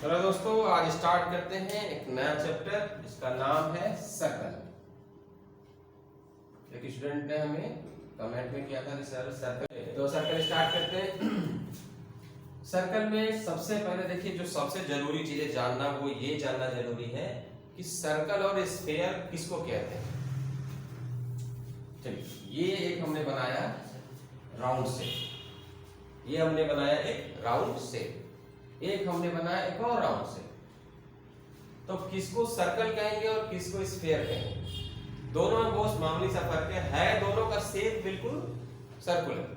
चलो दोस्तों, आज स्टार्ट करते हैं एक नया चैप्टर जिसका नाम है सर्कल। एक स्टूडेंट ने हमें कमेंट में किया था कि सर सर्कल, तो सर्कल स्टार्ट करते हैं। सर्कल में सबसे पहले देखिए, जो सबसे जरूरी चीजें जानना वो ये जानना जरूरी है कि सर्कल और स्फीयर किसको कहते हैं। चलिए, ये एक हमने बनाया राउंड शेप, ये हमने बनाया एक राउंड शेप, एक हमने बनाया एक और राउंड शेप। तो किसको सर्कल कहेंगे और किसको स्फीयर कहेंगे? दोनों में बहुत मामूली सा फर्क है, दोनों का शेप बिल्कुल सर्कुलर।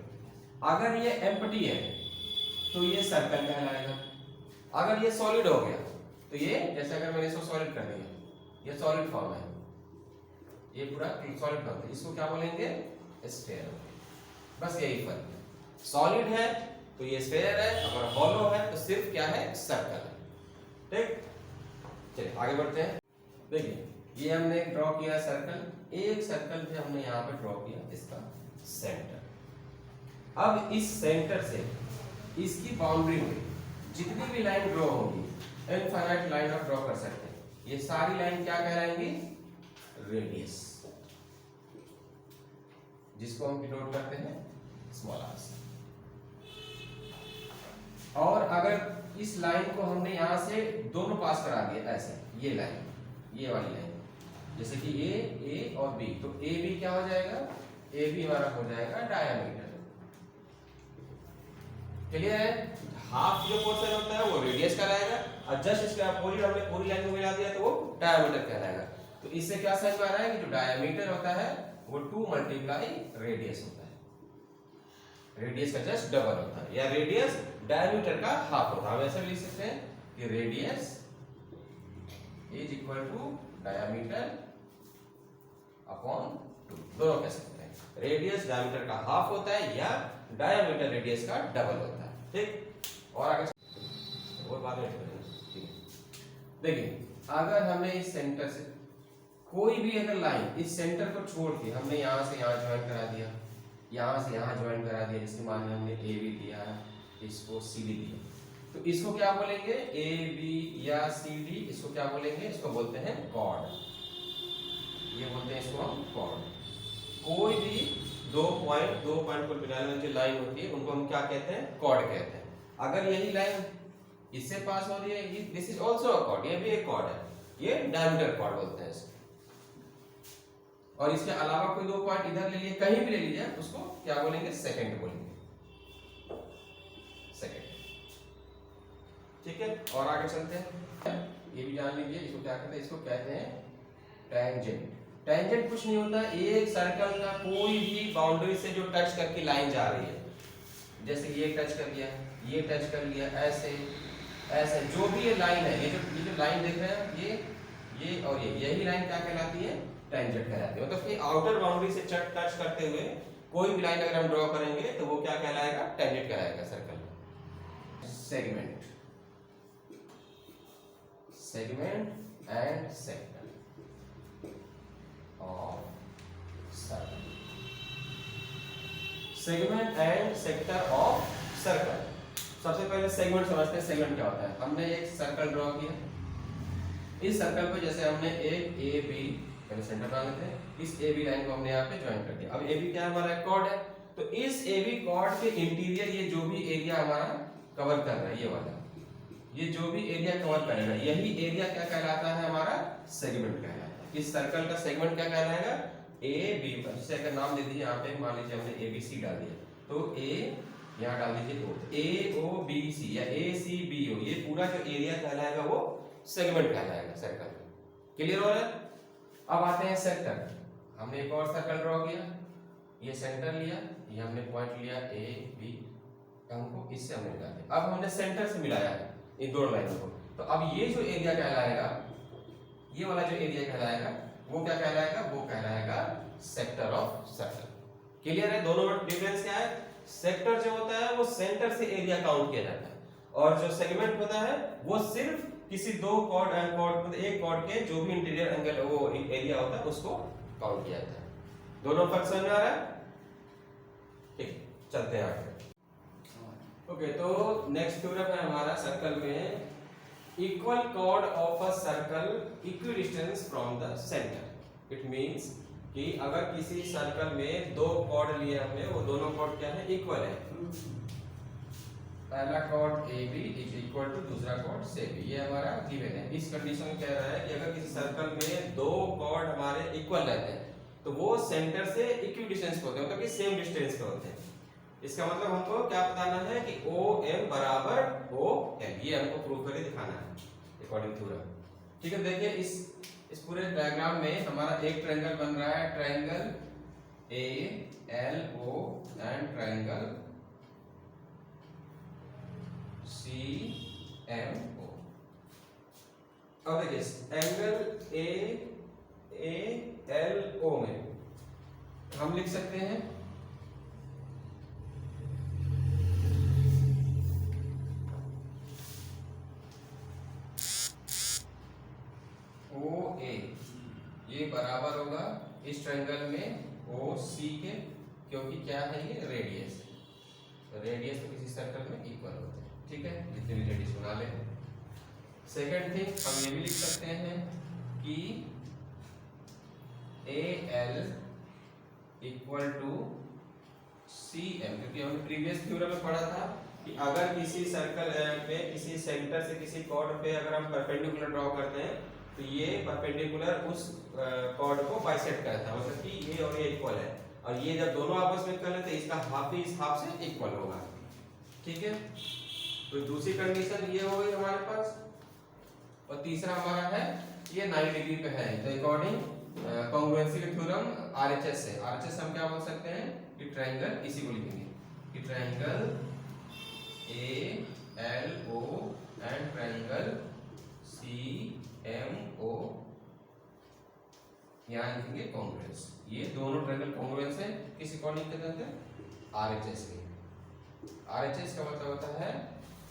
अगर ये एम्प्टी है तो ये सर्कल कहलाएगा। अगर ये सॉलिड हो गया तो ये, जैसे अगर मैंने इसको सॉलिड कर दिया, ये सॉलिड फॉर्म है, ये पूरा सॉलिड फॉर्म है, इसको क्या बोलेंगे? स्फीयर। बस यही फर्क है। सॉलिड है तो ये स्फीयर है, अगर हॉलो है तो सिर्फ क्या है? सर्कल है। ठीक, चलिए आगे बढ़ते हैं। देखिए, ये हमने ड्रॉ किया सर्कल, एक सर्कल पे हमने यहाँ पे ड्रॉ किया इसका सेंटर। अब इस सेंटर से इसकी बाउंड्री में जितनी भी लाइन ड्रॉ होगी, इनफाइनाइट लाइन आप ड्रॉ कर सकते हैं। ये सारी लाइन क्या कहलाएंगी? रेडियस, जिसको हम डिनोट करते हैं स्मॉल आर से। और अगर इस लाइन को हमने यहां से दोनों पास करा दिया, ऐसे ये लाइन, ये वाली लाइन, जैसे कि ए और बी, तो ए बी क्या हो जाएगा? ए बी हमारा हो जाएगा डायमीटर। क्लियर है? हाफ जो पोर्शन होता है वो रेडियस कहलाएगा, और जस्ट इसके अपोजिट हमने पूरी लाइन को मिला दिया तो वो डायमीटर कहलाएगा। तो इससे क्या समझ में आ रहा है कि जो डायमीटर होता है वो 2 मल्टीप्लाई रेडियस होता है। रेडियस का जस्ट डबल होता है, या रेडियस डायमीटर का हाफ होता है। हम ऐसे लिख सकते हैं कि radius is equal to diameter upon 2, दोनों कह सकते हैं। रेडियस डायमीटर का हाफ होता है या डायमीटर रेडियस का डबल होता है। ठीक, और आगे और बात करेंगे। देखिए, अगर हमें इस सेंटर से कोई भी अगर लाइन इस सेंटर को छोड़ के हमने यहां से यहां ज्वाइन करा दिया, यहां से यहां ज्वाइन करा दिया, जैसे मान लीजिए हमने ए बी दिया, इसको सी डी दिया, तो इसको क्या बोलेंगे? ए बी या सी डी, इसको क्या बोलेंगे? इसको बोलते हैं कॉर्ड। ये बोलते हैं इसको हम कॉर्ड। कोई भी दो पॉइंट को मिलाने वाली जो लाइन होती है उनको हम क्या कहते हैं? कॉर्ड कहते हैं। अगर यही लाइन इससे पास हो रही है, this is also a cord, ये भी एक कॉर्ड है, ये डायमीटर कॉर्ड बोलते हैं इसको। और इसके अलावा कोई 2 पॉइंट इधर ले लिए, कहीं भी ले लीजिए, उसको क्या बोलेंगे? सेकंड बोलेंगे, सेकंड। ठीक है, और आगे चलते हैं। ये भी जान लीजिए, इसको क्या कहते हैं? इसको कहते हैं टेंजेंट। टेंजेंट कुछ नहीं होता, एक सर्कल का कोई भी बाउंड्री से जो टच करके लाइन जा रही है, जैसे ये टच कर लिया, ये टच कर लिया, ऐसे ऐसे जो भी ये लाइन है, ये जो लाइन देख रहे हैं, ये और ये, यही लाइन क्या कहलाती है? टेंजेंट कहलाती है। मतलब कि आउटर बाउंड्री से टच करते हुए कोई भी लाइन अगर हम ड्रॉ करेंगे तो वो क्या कहलाएगा? टेंजेंट कहलाएगा circle. Segment, segment and sector of circle. Segment and sector of circle. सबसे पहले सेगमेंट समझते हैं। सेगमेंट क्या होता है? हमने एक सर्कल ड्रॉ किया, इस सर्कल पे जैसे हमने एक ए बी, पहले सेंटर बना लेते हैं, इस ए बी लाइन को हमने यहाँ पे ज्वाइन कर दिया। अब ए बी क्या हमारा कॉर्ड है, तो इस ए बी कॉर्ड के इंटीरियर ये जो भी एरिया हमारा कवर कर रहा है, ये वाला, ये जो भी एरिया कवर करेगा, यही एरिया क्या कहलाता है? हमारा सेगमेंट कहलाता है। इस सर्कल का सेगमेंट क्या कहलाएगा? ए बी, जैसे अगर नाम दे दीजिए, यहाँ पे मान लीजिए हमने ए बी सी डाल दिया, तो ए यहाँ डाल दीजिए ओ, ए ओ बी सी या ए सी बी ओ, ये पूरा जो एरिया कहलाएगा वो सेगमेंट कहलाएगा सर्कल। क्लियर हो रहा है? अब आते हैं सेक्टर। हमने एक और सर्कल ड्रॉ किया, ये सेंटर लिया, ये हमने पॉइंट लिया ए बी, हमको इससे हमने मिला दिया। अब हमने सेंटर से मिलाया है इन दोनों लाइनों को, तो अब ये जो एरिया कहलाएगा, ये वाला जो एरिया कहलाएगा वो क्या कहलाएगा? वो कहलाएगा सेक्टर ऑफ सर्कल। क्लियर है? दोनों में डिफरेंस क्या है? सेक्टर जो होता है वो सेंटर से एरिया काउंट किया जाता है, और जो सेगमेंट होता है वो सिर्फ किसी दो कॉर्ड एंड कॉर्ड, मतलब एक कॉर्ड के जो भी इंटीरियर एंगल वो एरिया होता है उसको काउंट किया जाता है। दोनों फर्क समझ में आ रहा है? ठीक, चलते हैं आगे। ओके, तो नेक्स्ट थ्योरम है हमारा सर्कल में equal cord of a circle equidistance from the centre. It means कि अगर किसी सर्कल में दो कॉर्ड लिए हमने, वो दोनों कॉर्ड क्या है, इक्वल है। पहला chord A B is equal to दूसरा कॉर्ड सी बी, ये हमारा गिवन है। इस कंडीशन में कह रहा है कि अगर किसी सर्कल में दो कॉर्ड हमारे इक्वल रहते हैं तो वो सेंटर से इक्विडिस्टेंस पे होते हैं, मतलब कि सेम डिस्टेंस पे होते हैं। इसका मतलब हमको क्या बताना है कि ओ एम बराबर ओ एल, ये हमको प्रूव करके दिखाना है अकॉर्डिंग थ्योरम। ठीक है, देखिए इस पूरे डायग्राम में हमारा एक ट्रायंगल बन रहा है, triangle A L O and triangle C M O. अब देखिए एंगल ए एल ओ में हम लिख सकते हैं ओ ए, ये बराबर होगा इस ट्रायंगल में ओ सी के, क्योंकि क्या है ये रेडियस है। रेडियस तो किसी सर्कल में इक्वल होते हैं। ठीक है, जितने भी रेडियस बना ले। सेकंड थिंग हम ये भी लिख सकते हैं कि A L equal to C M, क्योंकि हमने प्रीवियस थ्योरम में पढ़ा था कि अगर किसी सर्कल में किसी सेंटर से किसी कॉर्ड पे अगर हम परपेंडिकुलर ड्रॉ करते हैं तो ये परपेंडिकुलर उस कॉर्ड को बाइसेक्ट करता है, मतलब कि ये और ये इक्वल है, और ये जब दोनों आपस में इक्वल है तो इसका हाफ ही इस हाफ से इक्वल होगा। ठीक है, तो दूसरी कंडीशन ये हो गई हमारे पास। और तीसरा हमारा है ये 90 डिग्री पे है, तो अकॉर्डिंग कॉन्ग्रुएंसी के थ्योरम आरएचएस से, आरएचएस हम क्या बोल सकते हैं कि ट्रायंगल, इसी को लिखेंगे कि triangle A L O and triangle C M O, यहां लिखेंगे कॉन्ग्रुएंस। ये दोनों ट्रायंगल कॉन्ग्रुएंस है, किस अकॉर्डिंग कहते हैं, आरएचएस के। आरएचएस का मतलब होता है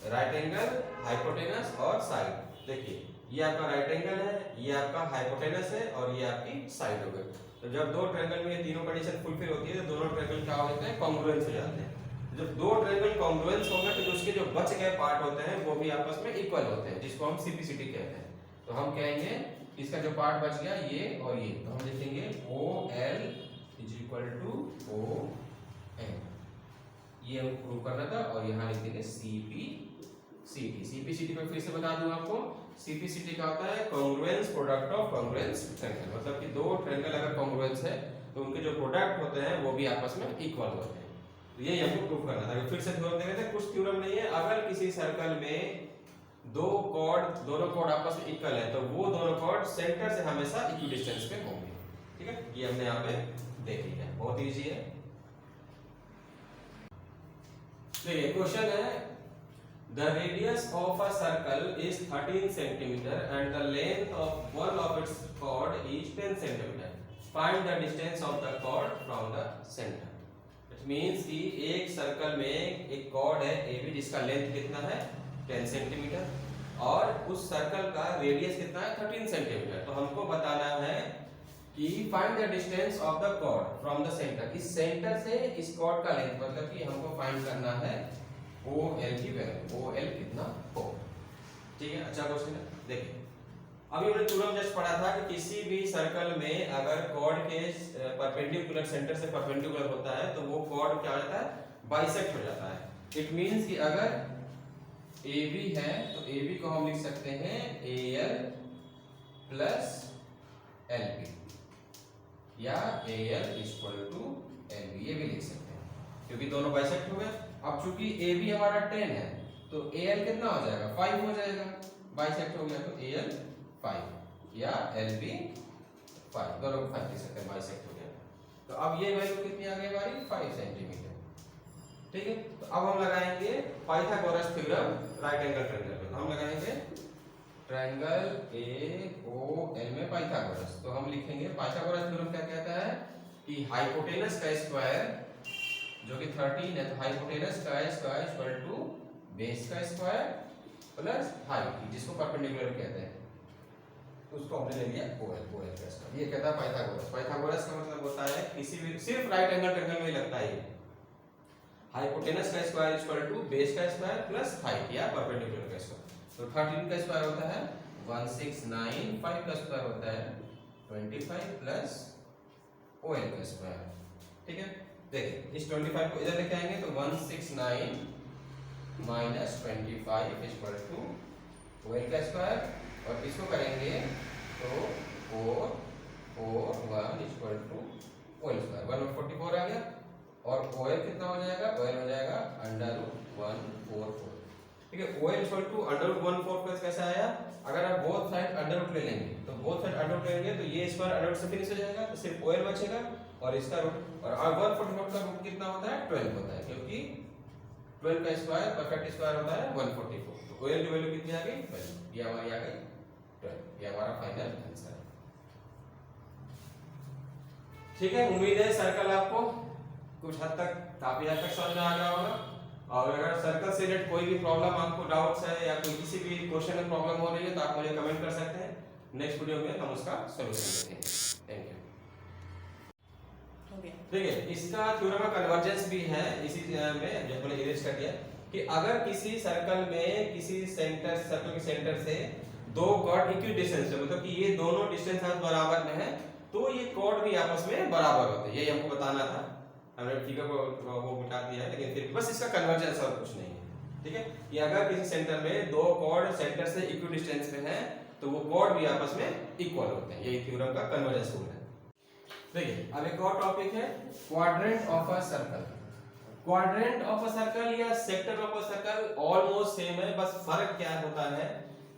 राइट एंगल, हाइपोटेनस और साइड। देखिए ये आपका राइट एंगल है, ये आपका हाइपोटेनस है और ये आपकी साइड हो गई। तो जब दो ट्रायंगल में ये तीनों कंडीशन फुलफिल होती है तो दोनों ट्रायंगल क्या हो जाते हैं, कॉन्ग्रुएंस हो जाते हैं। जब दो ट्रायंगल कॉन्ग्रुएंस होंगे तो उसके जो बच गए पार्ट होते हैं वो भी आपस में इक्वल होते हैं, जिसको हम सीपीसीटी कहते हैं। तो हम कहेंगे इसका जो पार्ट बच गया ये और ये, तो हम लिखेंगे O L is equal to O N, ये हम प्रूव करना था। और यहाँ लिख देंगे सीपीसीटी। सीपीसीटी में फिर से बता दूं आपको, सीपीसीटी का होता है congruence product of congruence triangle, मतलब कि दो ट्रायंगल अगर कॉन्ग्रुएंस है तो उनके जो प्रोडक्ट होते हैं वो भी आपस में इक्वल होते हैं। तो ये हमको प्रूव करना था। फिर से थ्योरम देखे थे, कुछ थ्योरम नहीं है, अगर किसी सर्कल में दो कॉर्ड, दोनों कॉर्ड आपस में इक्वल है तो वो दोनों कॉर्ड सेंटर से हमेशा इक्विडिस्टेंस पे होंगे। ठीक है, ये हमने यहाँ पे देख लिया, बहुत इजी है। देखिए क्वेश्चन है, the radius of a circle is 13 centimeter and the length of one of its chord is 10 centimeter. Find the distance of the chord from the center. It means कि एक सर्कल में एक cord है AB जिसका length कितना है 10 centimetre और उस सर्कल का रेडियस कितना है 13 सेंटीमीटर। तो हमको बताना है कि find the distance of the chord from the centre, इस सेंटर से इस कॉर्ड का लेंथ, मतलब कि हमको फाइंड करना है ओ एल की वैल्यू, ओ एल कितना हो। ठीक है, अच्छा क्वेश्चन है। देखिए अभी हमने थ्योरम जस्ट पढ़ा था कि किसी भी सर्कल में अगर कॉर्ड के परपेंडिकुलर, सेंटर से परपेंडिकुलर होता है तो वो कॉर्ड क्या हो जाता है, बाइसेक्ट हो जाता है। इट मींस कि अगर AB है तो AB को हम लिख सकते हैं AL प्लस LB या AL इक्वल टू LB, ये भी लिख सकते हैं क्योंकि दोनों बाइसेक्ट हो गए। अब चूंकि AB हमारा 10 है तो AL कितना हो जाएगा, 5 हो जाएगा, बाइसेक्ट हो गया तो AL 5 या LB 5, दोनों को 5 लिख सकते हैं, बाइसेक्ट हो गया। तो अब ये वैल्यू कितनी आ गई हमारी 5 सेंटीमीटर। ठीक है, तो अब हम लगाएंगे Pythagoras theorem right angle triangle पे। हम लगाएंगे ट्रायंगल AOL में पाइथागोरस। तो हम लिखेंगे पाइथागोरस थ्योरम क्या कहता है कि हाइपोटेनस का स्क्वायर जो कि 13 है, तो हाइपोटेनस का स्क्वायर इक्वल टू बेस का स्क्वायर प्लस हाइट, जिसको परपेंडिकुलर कहते हैं, उसको हमने ले लिया OL का स्क्वायर। ये कहता है पाइथागोरस। पाइथागोरस का मतलब होता है किसी भी, सिर्फ राइट एंगल ट्रायंगल में ही लगता है, हाइपोटेनस का स्क्वायर इक्वल टू बेस का स्क्वायर प्लस हाइट या परपेंडिकुलर का स्क्वायर। तो 13 का स्क्वायर होता है 169, 5 का स्क्वायर होता है 25 प्लस OL का स्क्वायर। ठीक है, देखिए इस 25 को इधर लेके आएंगे तो 169 माइनस 25 इक्वल टू OL का स्क्वायर, और इसको करेंगे तो 4 4 1 इक्वल टू OL स्क्वायर 144 आ गया, और OL कितना हो जाएगा, OL हो जाएगा √144। ठीक है, OL इक्वल टू √144 कैसे आया, अगर आप बोथ साइड अंडर रूट ले लेंगे तो बोथ साइड अंडर रूट लेंगे तो ये स्क्वायर अंडर रूट से फिनिश हो जाएगा, तो सिर्फ OL बचेगा और इसका रूट, और 144 का रूट कितना होता है 12 होता है, क्योंकि 12 का स्क्वायर परफेक्ट स्क्वायर होता है 144। तो OL की वैल्यू कितनी आ गई 12, ये हमारी आ गई 12, ये हमारा फाइनल आंसर है। ठीक है, उम्मीद है सर्कल आपको कुछ हद तक काफी हद तक समझ में आ गया होगा, और अगर सर्कल से रिलेटेड कोई भी प्रॉब्लम आपको डाउट्स है या कोई किसी भी क्वेश्चन में प्रॉब्लम हो रही है तो आप मुझे कमेंट कर सकते हैं, नेक्स्ट वीडियो में हम उसका सॉल्यूशन देते हैं। Thank you. ठीक है, इसका थ्योरम ऑफ कन्वर्जेंस भी है इसी में जो हमने इरेज कर दिया कि अगर किसी सर्कल में किसी सेंटर सर्कल के सेंटर से दो कॉर्ड इक्वल डिस्टेंस है, मतलब कि ये दोनों डिस्टेंस बराबर में है, तो ये कॉर्ड भी आपस में बराबर होते हैं, यही हमको बताना था। हमने फिगर को वो मिटा दिया है, लेकिन फिर बस इसका कन्वर्जेंस और कुछ नहीं है। ठीक है, ये अगर किसी सेंटर में दो कॉर्ड सेंटर से इक्वल डिस्टेंस पे हैं तो वो कॉर्ड भी आपस में इक्वल होते हैं, यही थ्योरम का कन्वर्जेंस रूल है। देखिए अब एक और टॉपिक है quadrant of a circle. Quadrant of a circle या sector of a circle almost same है, बस फर्क क्या होता है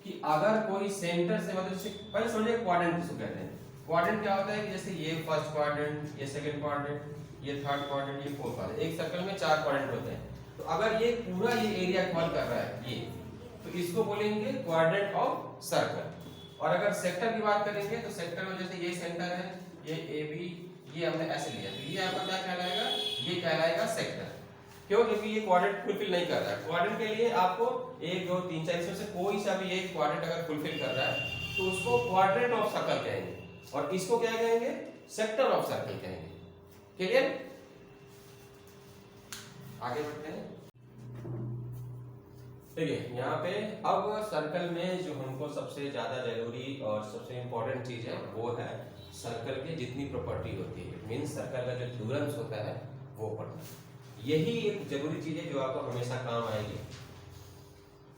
कि अगर कोई सेंटर से, मतलब जैसे पहले समझिए क्वाड्रेंट किसको कहते हैं। क्वाड्रेंट क्या होता है कि जैसे ये फर्स्ट क्वाड्रेंट, ये सेकंड क्वाड्रेंट, ये थर्ड क्वाड्रेंट, ये फोर्थ क्वाड्रेंट, एक सर्कल में 4 क्वाड्रेंट होते हैं। तो अगर ये पूरा ये एरिया कवर कर रहा है ये, तो इसको बोलेंगे क्वाड्रेंट ऑफ सर्कल। और अगर सेक्टर की बात करेंगे तो सेक्टर में जैसे ये सेंटर है, ये AB, ये हमने ऐसे लिया, तो ये आपका क्या कहलाएगा, ये कहलाएगा सेक्टर। क्यों, क्योंकि ये क्वाड्रेंट फुलफिल नहीं कर रहा है। क्वाड्रेंट के लिए आपको 1 2 3 4 इसमें से कोई सा भी एक क्वाड्रेंट अगर फुलफिल कर रहा है तो उसको क्वाड्रेंट ऑफ सर्कल कहेंगे, और इसको क्या कहेंगे, सेक्टर ऑफ सर्कल कहेंगे। क्लियर, आगे बढ़ते हैं। ठीक है, यहाँ पे अब सर्कल में जो हमको सबसे ज्यादा जरूरी और सबसे इंपॉर्टेंट चीज है वो है सर्कल की जितनी प्रॉपर्टी होती है, मींस सर्कल का जो थ्योरम्स होता है वो पढ़ना। यही एक जरूरी चीज है जो आपको हमेशा काम आएगी।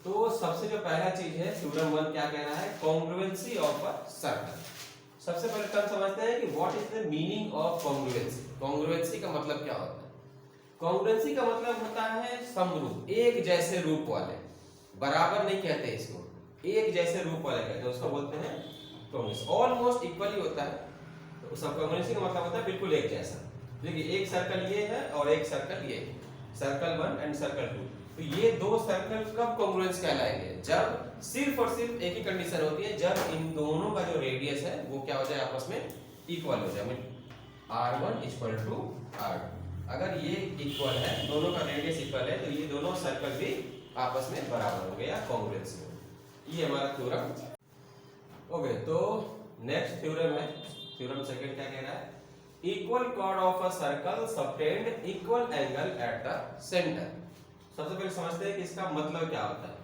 तो सबसे जो पहला चीज है थ्योरम 1 क्या कह रहा है, कॉन्ग्रुएंसी ऑफ अ सर्कल। सबसे पहले टर्म समझते हैं कि what is the meaning of congruency. Congruency का मतलब क्या होता है, कॉन्ग्रुएंसी का मतलब होता है समरूप, एक जैसे रूप वाले, बराबर नहीं कहते इसको, एक जैसे रूप वाले कहते हैं, उसको बोलते हैं कॉन्ग्रुएंसी। ऑलमोस्ट इक्वली होता है, तो सब कॉन्ग्रुएंसी का मतलब होता है बिल्कुल एक जैसा। देखिए एक सर्कल ये है और एक सर्कल ये, सर्कल 1 एंड सर्कल 2, तो ये दो सर्कल कब कॉन्ग्रुएंस कहलाएंगे, जब सिर्फ और सिर्फ एक ही कंडीशन होती है, जब इन दोनों का जो रेडियस है वो क्या हो जाए, आपस में इक्वल हो जाए, R1 इक्वल टू R2। अगर ये इक्वल है, दोनों का रेडियस इक्वल है, तो ये दोनों सर्कल भी आपस में बराबर होंगे या कॉन्ग्रुएंस होंगे। ये हमारा थ्योरम। ओके, तो नेक्स्ट थ्योरम है, थ्योरम सेकंड क्या कह रहा है, equal cord of a circle subtend equal angle at the centre. सबसे पहले समझते हैं कि इसका मतलब क्या होता है।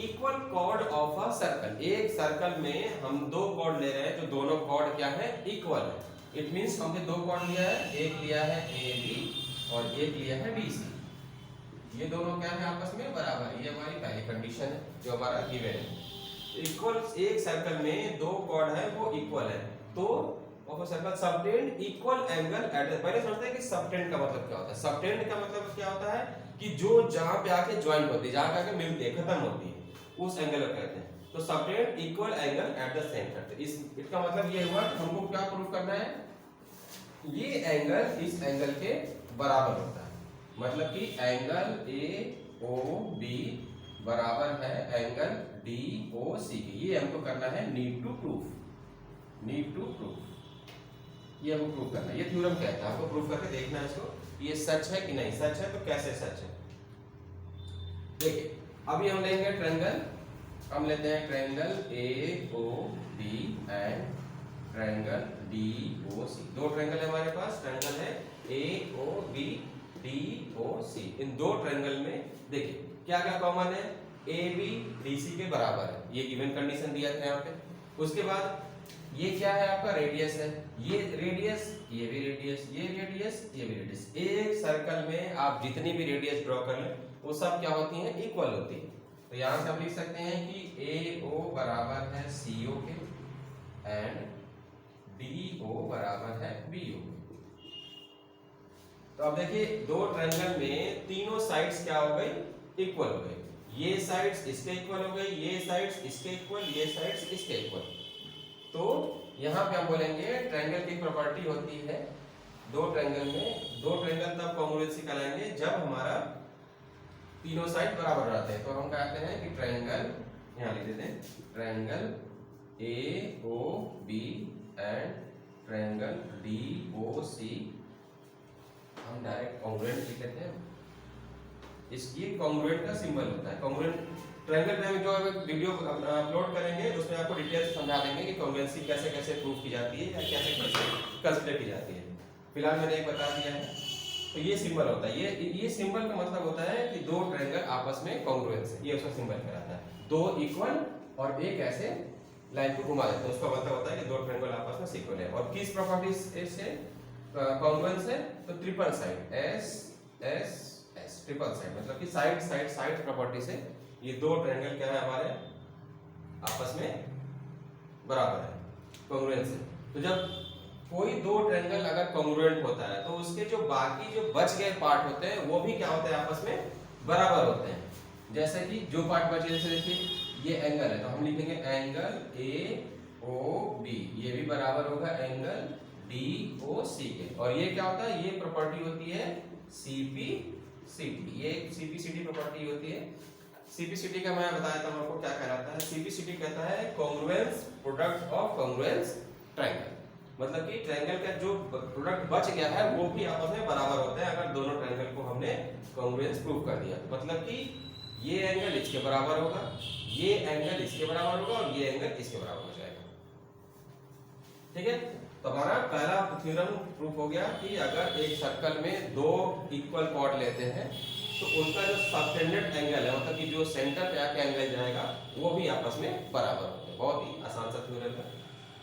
Equal cord of a circle, एक सर्कल में हम दो कॉर्ड ले रहे हैं, तो दोनों कॉर्ड क्या है, इक्वल है। इट मींस हमने दो कॉर्ड लिया है, एक लिया है AB और एक लिया है BC, ये दोनों क्या है, आपस में बराबर। ये हमारी पहली कंडीशन है जो हमारा गिवन है। इक्वल, एक सर्कल में दो कॉर्ड है वो इक्वल है, तो of a circle subtend equal angle at. पहले समझते हैं कि सबटेंड का मतलब क्या होता है। सबटेंड का मतलब क्या होता है कि जो जहां पे आके ज्वाइन होती है, जहां पे आके मिलती है, खत्म होती है, उस एंगल को कहते हैं। तो subtend equal angle at the centre. तो इसका मतलब ये हुआ कि हमको क्या प्रूफ करना है, ये एंगल इस एंगल के बराबर होता है, मतलब कि एंगल AOB बराबर है एंगल DOC की। ये हमको करना है, need to proof, need to proof, ये हमको प्रूफ करना है। ये थ्योरम कहता है, आपको प्रूफ करके देखना है इसको, ये सच है कि नहीं। सच है तो कैसे सच है, देखिए अभी हम लेंगे ट्रायंगल, हम लेते हैं triangle AOB and triangle DOC। दो ट्रायंगल है हमारे पास, ट्रायंगल है AOB DOC। इन दो ट्रायंगल में देखिए क्या क्या कॉमन है, ए बी डी सी के बराबर है, ये गिवन कंडीशन दिया था यहाँ पे। उसके बाद ये क्या है आपका रेडियस है, ये रेडियस, ये भी रेडियस, ये रेडियस, ये भी रेडियस। एक सर्कल में आप जितनी भी रेडियस ड्रॉ कर लें वो सब क्या होती हैं, इक्वल होती है। तो यहाँ से हम लिख सकते हैं कि ए ओ बराबर है सी ओ के एंड डी ओ बराबर है बी ओ। तो अब देखिए दो ट्रायंगल में तीनों साइड्स क्या हो गई, इक्वल हो गई। ये साइड्स इसके इक्वल हो गई, ये साइड्स इसके इक्वल, ये साइड्स इसके इक्वल। तो यहाँ पे हम बोलेंगे ट्रायंगल की प्रॉपर्टी होती है दो ट्रायंगल में, दो ट्रायंगल तब कॉन्ग्रुएंसी कहलाएंगे जब हमारा तीनों साइड बराबर रहते हैं। तो हम कहते हैं कि ट्रायंगल, यहाँ लिख देते हैं triangle A O B and triangle D O C, हम डायरेक्ट कॉन्ग्रुएंट लिख लेते हैं। इसकी कॉन्ग्रुएंट का सिंबल होता है। कॉन्ग्रुएंट ट्रायंगल पे हम जो वीडियो अपलोड करेंगे उसमें आपको डिटेल से समझा देंगे कि कॉन्ग्रुएंसी कैसे कैसे प्रूव की जाती है या कैसे कैसे कंसीडर की जाती है। फिलहाल मैंने एक बता दिया है। तो ये सिंबल होता है, ये सिंबल का मतलब होता है कि दो ट्रायंगल आपस में कॉन्ग्रुएंस है, ये उसका सिंबल कहलाता है। दो इक्वल और एक ऐसे लाइन को घुमा देते हैं, उसका मतलब होता है कि दो ट्रायंगल आपस में इक्वल है। और किस प्रॉपर्टी से कॉन्ग्रुएंस है, तो triple side, S S S, triple side मतलब कि साइड साइड साइड प्रॉपर्टी से ये दो ट्रायंगल क्या है हमारे आपस में बराबर है, कॉन्ग्रुएंस है। तो जब कोई दो ट्रायंगल अगर कॉन्ग्रुएंट होता है तो उसके जो बाकी जो बच गए पार्ट होते हैं वो भी क्या होते हैं, आपस में बराबर होते हैं। जैसे कि जो पार्ट बचे, जैसे देखिए ये एंगल है तो हम लिखेंगे एंगल ए ओ बी, ये भी बराबर होगा एंगल डी ओ सी के। और ये क्या होता है, ये प्रॉपर्टी होती है सीपी सीटी, ये सीपीसीटी प्रॉपर्टी होती है। सीपीसीटी का मैं बताया था आपको क्या कहलाता है। सीपीसीटी कहता है congruence product of congruence triangle, मतलब कि ट्रायंगल का जो प्रोडक्ट बच गया है वो भी आपस में बराबर होते हैं अगर दोनों ट्रायंगल को हमने कॉन्ग्रुएंस प्रूव कर दिया। मतलब कि ये एंगल इसके बराबर होगा, ये एंगल इसके बराबर होगा और ये एंगल इसके बराबर हो जाएगा। ठीक है, तो हमारा पहला थ्योरम प्रूफ हो गया कि अगर एक सर्कल में दो इक्वल कॉर्ड लेते हैं तो उनका जो सबटेंडेड एंगल है, मतलब कि जो सेंटर पे आके एंगल जाएगा वो भी आपस में बराबर होते हैं। बहुत ही आसान सा थ्योरम है।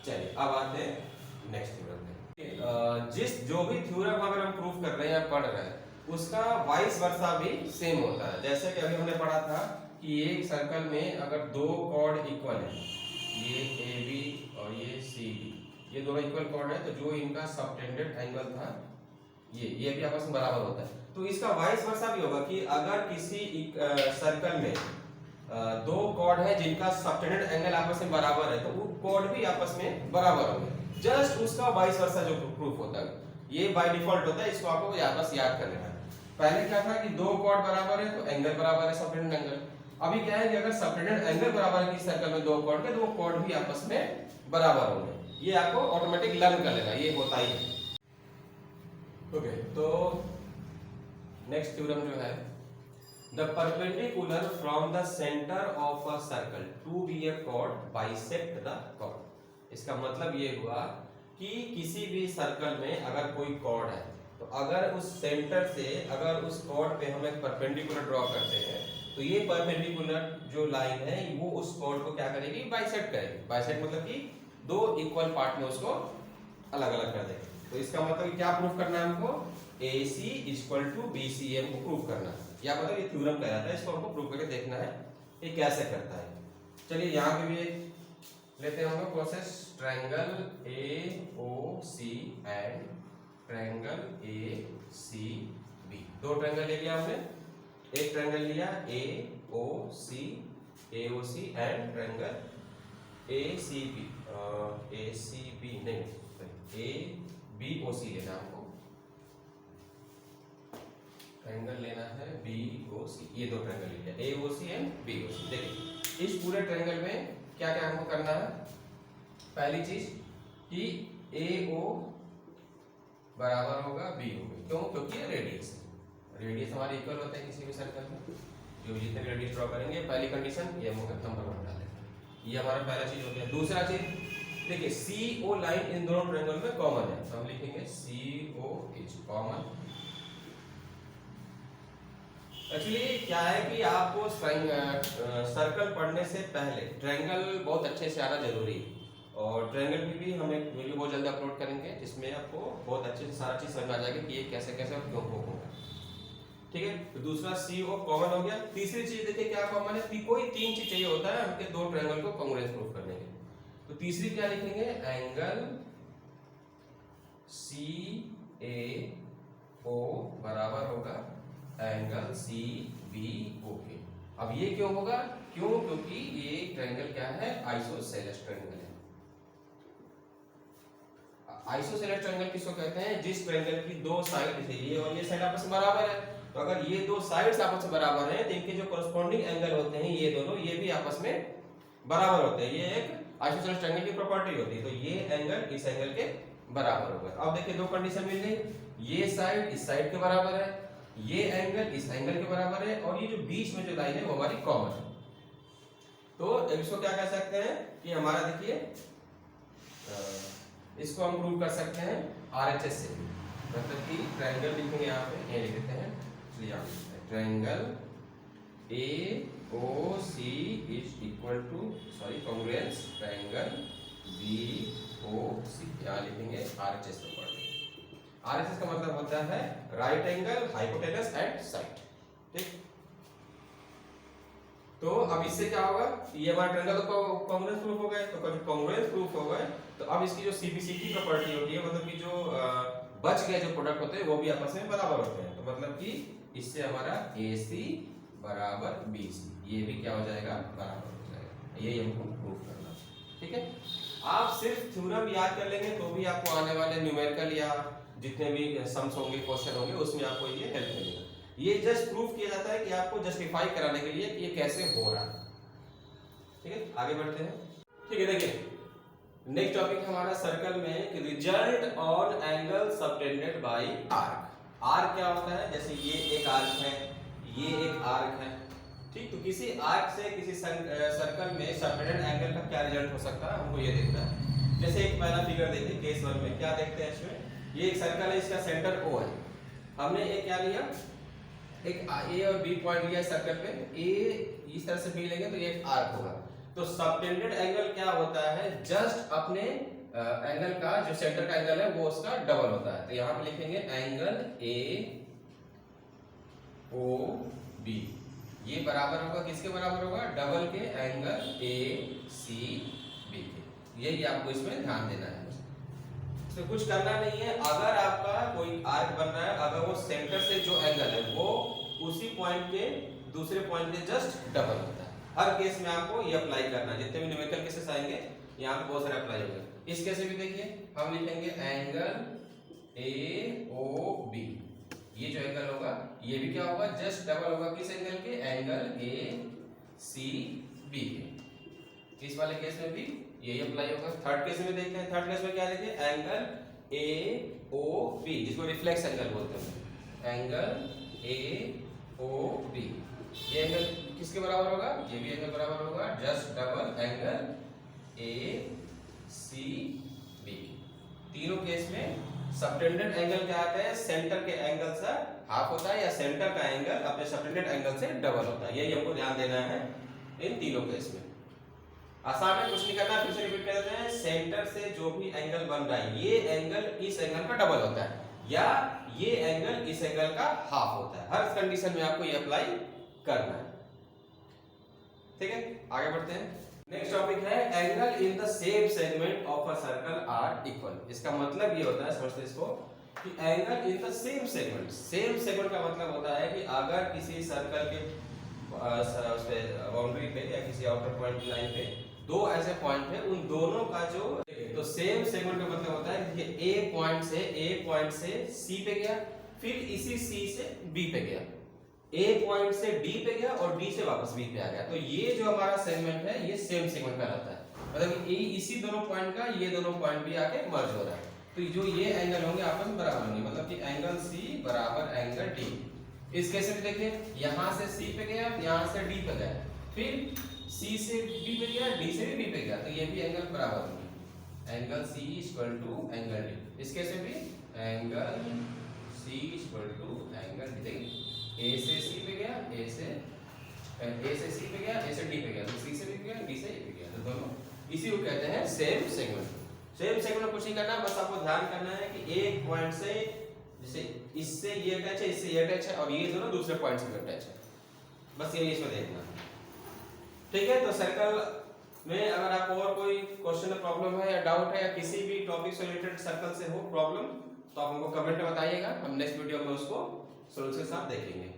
चलिए अब आते हैं नेक्स्ट थ्योरम पे। जिस जो भी थ्योरम अगर हम प्रूफ कर रहे हैं या पढ़ रहे हैं उसका वाइस वर्सा भी सेम होता है। जैसे कि अभी हमने पढ़ा था कि एक सर्कल में अगर दो कॉर्ड इक्वल है, ये ए बी और ये सी डी, ये दोनों इक्वल कॉर्ड है तो जो इनका सबटेंडेड एंगल था ये भी आपस में बराबर होता है। तो इसका वाइस वर्सा भी होगा कि अगर किसी सर्कल में दो कॉर्ड है जिनका सबटेंडेड एंगल आपस में बराबर है तो वो कॉर्ड भी आपस में बराबर होंगे। जस्ट उसका वाइस वर्सा जो प्रूफ होता है ये बाय डिफॉल्ट होता है, इसको आपको बस याद कर लेना है। पहले क्या था कि दो कॉर्ड बराबर है तो एंगल बराबर है, सबटेंडेड एंगल। अभी क्या है कि अगर सबटेंडेड एंगल बराबर है किसी सर्कल में दो कॉर्ड के तो वो कॉर्ड भी आपस में बराबर होंगे। ये आपको ऑटोमेटिक लर्न कर लेना, ये होता ही है। ओके, तो नेक्स्ट थ्योरम जो है, the perpendicular from the centre of a circle to be a chord bisect the chord. इसका मतलब ये हुआ कि किसी भी सर्कल में अगर कोई कॉर्ड है तो अगर उस सेंटर से अगर उस कॉर्ड पे हम एक परपेंडिकुलर ड्रॉ करते हैं तो ये परपेंडिकुलर जो लाइन है वो उस कॉर्ड को क्या करेगी, बाइसेक्ट करेगी। बाइसेक्ट मतलब कि दो इक्वल पार्ट में उसको अलग अलग कर देगी। तो इसका मतलब क्या प्रूफ करना है हमको, AC इक्वल टू BCM को प्रूफ करना है। या मतलब ये थ्योरम कहलाता है, इसको हमको प्रूफ करके देखना है ये कैसे करता है। चलिए यहाँ पे भी लेते हैं हम लोग process, triangle AOC and triangle ACB। दो ट्रायंगल ले लिया हमने, एक ट्रायंगल लिया AOC एंड ट्रायंगल ACB नहीं ABOC लेना हमको, ट्रायंगल लेना है BOC। ये दो ट्रायंगल लिया AOC एंड BOC। देखिए इस पूरे ट्रायंगल में क्या क्या हमको करना है। पहली चीज कि AO बराबर होगा BO में, क्यों, क्योंकि ये रेडियस है। रेडियस हमारे इक्वल होता है किसी भी सर्कल में, जो जितने भी रेडियस ड्रॉ करेंगे। पहली कंडीशन ये हम नंबर 1 डालेंगे, ये हमारा पहला चीज हो गया। दूसरा चीज देखिए CO लाइन इन दोनों ट्रायंगल में कॉमन है, तो हम लिखेंगे COH कॉमन। एक्चुअली क्या है कि आपको सर्कल पढ़ने से पहले ट्रायंगल बहुत अच्छे से आना जरूरी है, और ट्रायंगल भी हम एक वीडियो बहुत जल्दी अपलोड करेंगे जिसमें आपको बहुत अच्छे से सारा चीज समझ में आ जाएगा कि ये कैसे कैसे और क्यों क्यों होगा। ठीक है, तो दूसरा सी ओ कॉमन हो गया। तीसरी चीज देखिए क्या कॉमन है, कोई तीन चीज चाहिए होता है हमके दो ट्रायंगल को कांग्रुएंस प्रूफ करने के। तो तीसरी क्या लिखेंगे, एंगल सी ए ओ बराबर होगा एंगल सी बी ओ के। अब ये क्यों होगा, क्योंकि ये ट्रायंगल क्या है, आइसोसेलेस ट्रायंगल है। आइसोसेलेस ट्रायंगल किसको कहते हैं, जिस ट्रायंगल की दो साइड है, ये और ये साइड आपस में बराबर है। तो अगर ये दो साइड्स आपस में बराबर हैं तो इनके जो कोरस्पॉन्डिंग एंगल होते हैं ये दोनों, ये भी आपस में बराबर होते हैं। ये एक आइसोसेलेस ट्रायंगल की प्रॉपर्टी होती है। तो ये एंगल इस एंगल के बराबर होगा। अब देखिए दो कंडीशन मिल गई, ये साइड इस साइड के बराबर है, ये एंगल इस एंगल के बराबर है, और ये जो बीच में जो लाइन है वो हमारी कॉमन है। तो इसको क्या कह सकते हैं कि हमारा देखिए इसको हम प्रूव कर सकते हैं आरएचएस से, मतलब कि ट्रायंगल लिखेंगे यहाँ पे, ये लिख देते हैं, इसलिए आप लिखते हैं triangle A O C is equal to congruence triangle B O C, यहाँ लिखेंगे आरएचएस प्रॉपर्टी। आरएचएस का मतलब होता है right angle hypotenuse at side. ठीक, तो अब इससे क्या होगा, ये हमारा ट्रायंगल तो कांग्रुएंस प्रूफ हो गए। तो जब कांग्रुएंस प्रूफ हो गए तो अब इसकी जो सीबीसी की प्रॉपर्टी होती है, मतलब कि जो बच गए जो प्रोडक्ट होते हैं वो भी आपस में बराबर होते हैं। तो मतलब कि इससे हमारा AC बराबर BC, ये भी क्या हो जाएगा, बराबर हो जाएगा। यही हमको प्रूफ करना। ठीक है, आप सिर्फ थ्योरम याद कर लेंगे तो भी आपको आने वाले न्यूमेरिकल या जितने भी सम्स होंगे, क्वेश्चन होंगे, उसमें आपको ये हेल्प मिलेगा। ये जस्ट प्रूफ किया जाता है कि आपको जस्टिफाई कराने के लिए कि ये कैसे हो रहा है। ठीक है, आगे बढ़ते हैं। ठीक है, देखिए नेक्स्ट टॉपिक हमारा सर्कल में result on angle subtended bye arc. Arc क्या होता है, जैसे ये एक आर्क है, ये एक आर्क है। ठीक, तो किसी आर्क से किसी सर्कल में सबटेंडेड एंगल का क्या रिजल्ट हो सकता है, हमको ये देखना है। जैसे एक पहला फिगर देखिए केस 1 में क्या देखते हैं, इसमें ये एक सर्कल है, इसका सेंटर O है। हमने एक क्या लिया, एक A और B पॉइंट लिया सर्कल पे, A इस तरह से B लेंगे तो ये एक आर्क होगा। तो सबटेंडेड एंगल क्या होता है, जस्ट अपने एंगल का जो सेंटर का एंगल है वो उसका डबल होता है। तो यहाँ पे लिखेंगे एंगल A O B, ये बराबर होगा किसके बराबर होगा, डबल के एंगल A C B के। यही आपको इसमें ध्यान देना है। तो कुछ करना नहीं है, अगर आपका कोई आर्क बन रहा है, अगर वो सेंटर से जो एंगल है वो उसी पॉइंट के दूसरे पॉइंट के जस्ट डबल होता है। हर केस में आपको ये अप्लाई करना है। जितने भी न्यूमेरिकल केसेस आएंगे यहाँ पे बहुत सारे अप्लाई होंगे। इस केस में भी देखिए हम लिखेंगे एंगल AOB, ये जो एंगल होगा ये भी क्या होगा, जस्ट डबल होगा किस एंगल के, एंगल ACB के। इस वाले केस में भी यही अप्लाई होगा। थर्ड केस में देखते हैं, थर्ड केस में क्या देखिए, एंगल AOB, जिसको रिफ्लेक्स एंगल बोलते हैं, एंगल AOB, ये एंगल किसके बराबर होगा, ये भी एंगल बराबर होगा जस्ट डबल एंगल ACB। तीनों केस में सबटेंडेड एंगल क्या आता है, सेंटर के एंगल से हाफ होता है, या सेंटर का एंगल अपने सबटेंडेड एंगल से डबल होता है। यही हमको ध्यान देना है इन तीनों केस में। आसान है, कुछ नहीं करना, फिर से रिपीट कर देते हैं। सेंटर से जो भी एंगल बन रहा है, ये एंगल इस एंगल का डबल होता है, या ये एंगल इस एंगल का हाफ होता है। हर कंडीशन में आपको ये अप्लाई करना है। ठीक है, आगे बढ़ते हैं। नेक्स्ट टॉपिक है angle in the same segment of a circle are equal. इसका मतलब ये होता है, समझते इसको, कि angle in the same segment. Same segment का मतलब होता है कि अगर किसी सर्कल के बाउंड्री पे या किसी आउटर पॉइंट लाइन पे दो ऐसे पॉइंट है, उन दोनों का जो, तो सेम सेगमेंट का मतलब होता है कि A पॉइंट से C पे गया, फिर इसी C से B पे गया, A पॉइंट से D पे गया और D से वापस B पे आ गया। तो ये जो हमारा सेगमेंट है ये सेम सेगमेंट कहलाता है। मतलब कि इसी दोनों पॉइंट का ये दोनों पॉइंट भी आके मर्ज हो रहा है। तो जो ये एंगल होंगे आपस में बराबर होंगे, मतलब कि एंगल C बराबर एंगल D। इस केस में देखिए यहाँ से C पे गया, यहाँ से D पे गया, फिर C से B पे गया, D से भी B पे गया, तो ये भी एंगल बराबर होंगे। Angle C equal to angle D। इस केस में भी angle C equal to angle D। A से सी पे गया, ए से सी पे गया, ए से डी पे गया, तो सी से बी पे गया, डी से ए पे गया, तो दोनों इसी को कहते हैं सेम सेगमेंट। सेम सेगमेंट में कुछ नहीं करना, बस आपको ध्यान करना है कि एक पॉइंट से जैसे इससे ये अटैच है, इससे ये अटैच है और ये दोनों दूसरे पॉइंट से अटैच है, बस यही इसमें देखना। ठीक है, तो सर्कल में अगर आपको और कोई क्वेश्चन प्रॉब्लम है या डाउट है या किसी भी टॉपिक से रिलेटेड सर्कल से हो प्रॉब्लम, तो आप हमको कमेंट में बताइएगा, हम नेक्स्ट वीडियो में उसको सोल्यूशन के साथ देखेंगे।